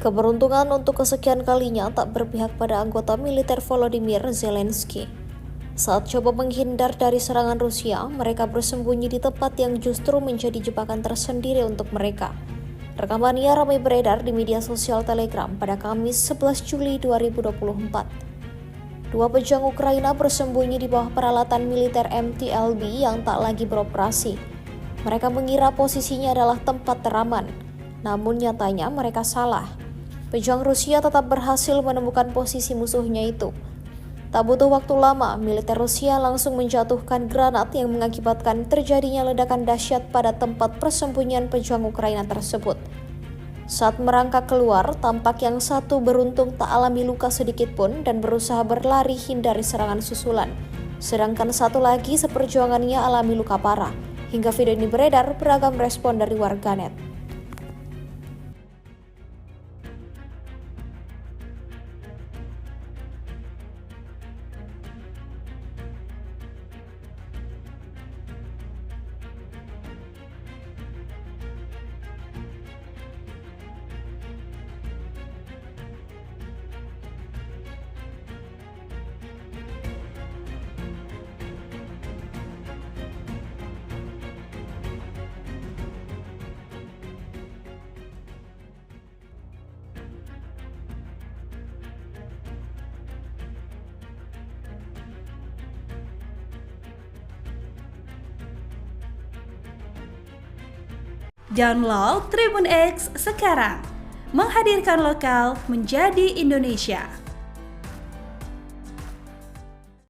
Keberuntungan untuk kesekian kalinya tak berpihak pada anggota militer Volodymyr Zelensky. Saat coba menghindar dari serangan Rusia, mereka bersembunyi di tempat yang justru menjadi jebakan tersendiri untuk mereka. Rekamannya ramai beredar di media sosial Telegram pada Kamis 11 Juli 2024. Dua pejuang Ukraina bersembunyi di bawah peralatan militer MTLB yang tak lagi beroperasi. Mereka mengira posisinya adalah tempat teraman, namun nyatanya mereka salah. Pejuang Rusia tetap berhasil menemukan posisi musuhnya itu. Tak butuh waktu lama, militer Rusia langsung menjatuhkan granat yang mengakibatkan terjadinya ledakan dahsyat pada tempat persembunyian pejuang Ukraina tersebut. Saat merangkak keluar, tampak yang satu beruntung tak alami luka sedikit pun dan berusaha berlari hindari serangan susulan. Sedangkan satu lagi seperjuangannya alami luka parah. Hingga video ini beredar, beragam respon dari warganet. Download Tribun X sekarang, menghadirkan lokal menjadi Indonesia.